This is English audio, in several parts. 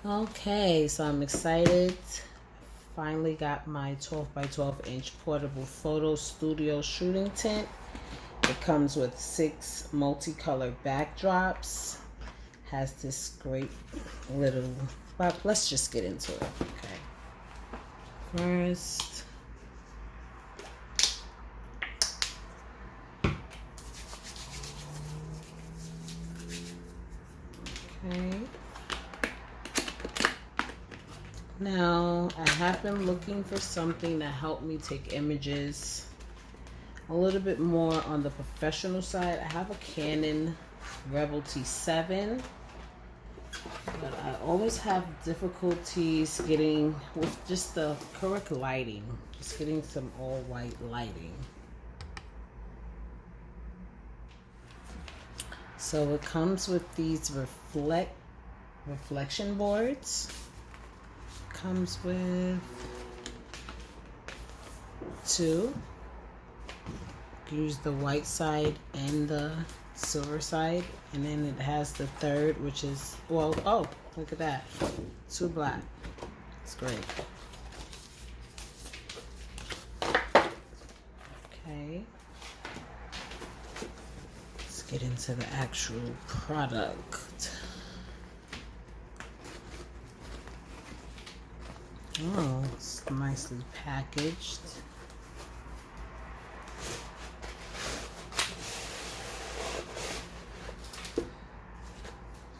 Okay, so I'm excited. Finally got my 12 by 12 inch portable photo studio shooting tent. It comes with 6 multicolored backdrops. Has this great little, but let's just get into it. Okay. First, okay. Now, I have been looking for something to help me take images a little bit more on the professional side. I have a Canon Rebel T7, but I always have difficulties getting with just the correct lighting, just getting some all white lighting. So it comes with these reflection boards. Comes with 2. Use the white side and the silver side, and then it has the third, which is, well, oh, look at that, 2 black. It's great. Okay, let's get into the actual product. Oh, it's nicely packaged.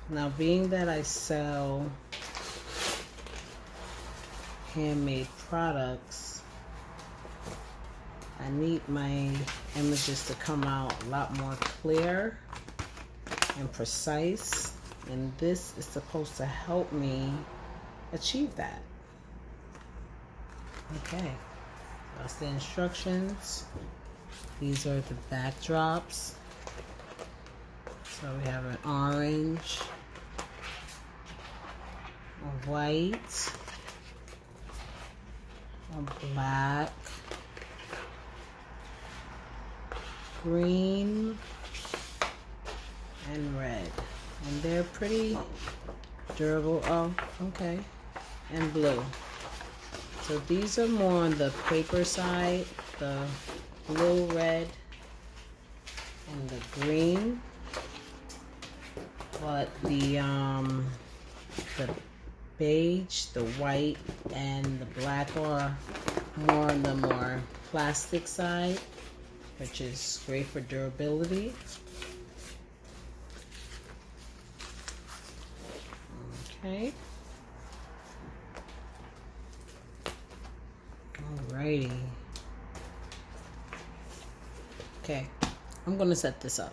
Now, being that I sell handmade products, I need my images to come out a lot more clear and precise, and this is supposed to help me achieve that. Okay, that's the instructions. These are the backdrops. So we have an orange, a white, a black, green, and red. And they're pretty durable. Oh, okay. And blue. So these are more on the paper side, the blue, red, and the green. But the beige, the white, and the black are more on the more plastic side, which is great for durability. Okay. Alrighty. Okay, I'm gonna set this up.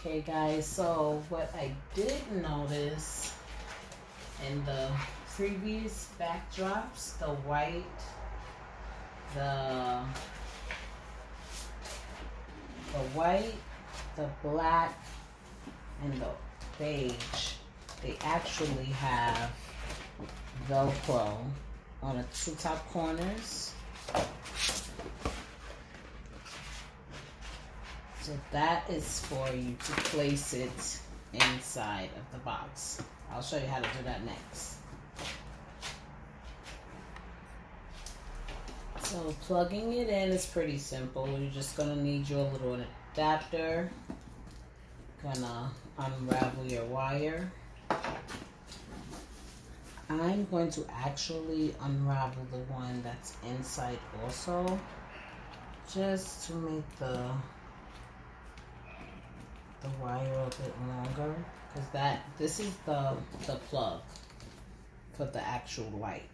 Okay guys, so what I did notice in the previous backdrops, the white, the white, the black, and the beige, they actually have Velcro on the 2 top corners. So that is for you to place it inside of the box. I'll show you how to do that next. So plugging it in is pretty simple. You're just gonna need your little adapter. Gonna unravel your wire. I'm going to actually unravel the one that's inside also, just to make the wire a bit longer, because this is the plug for the actual light.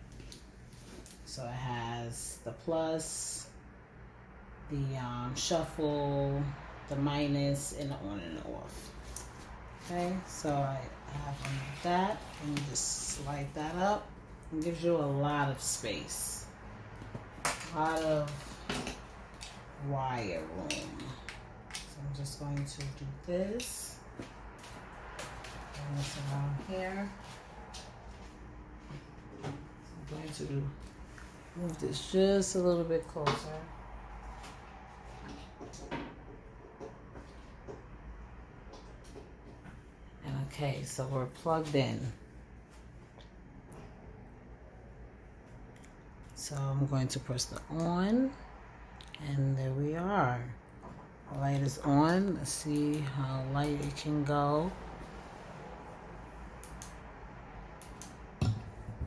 So it has the plus, the shuffle, the minus, and the on and the off. Okay, so I have that, and you just slide that up. It gives you a lot of space, a lot of wire room. So I'm just going to do this, bring this around here. So I'm going to move this just a little bit closer. Okay, so we're plugged in. So I'm going to press the on, and there we are. The light is on. Let's see how light it can go.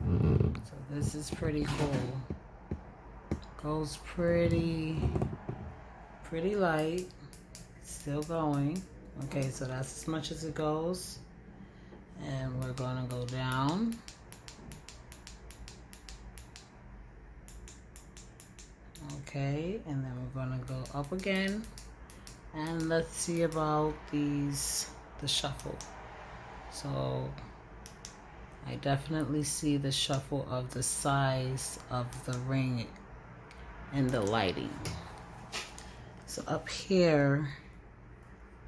So this is pretty cool. Goes pretty light. Still going. Okay, so that's as much as it goes. And we're gonna go down. Okay, and then we're gonna go up again. And let's see about the shuffle. So I definitely see the shuffle of the size of the ring and the lighting. So up here,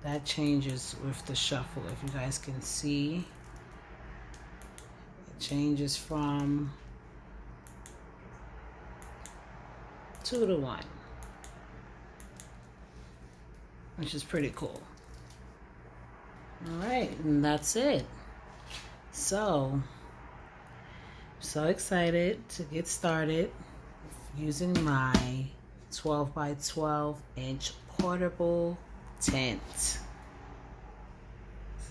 that changes with the shuffle. If you guys can see, it changes from 2 to 1, which is pretty cool. All right, and that's it. So excited to get started using my 12 by 12 inch portable tent. This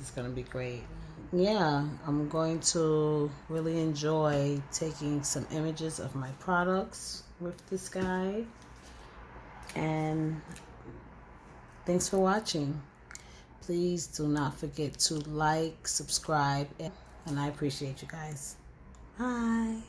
is gonna be great. Yeah, I'm going to really enjoy taking some images of my products with this guy. And thanks for watching. Please do not forget to like, subscribe, and I appreciate you guys. Bye.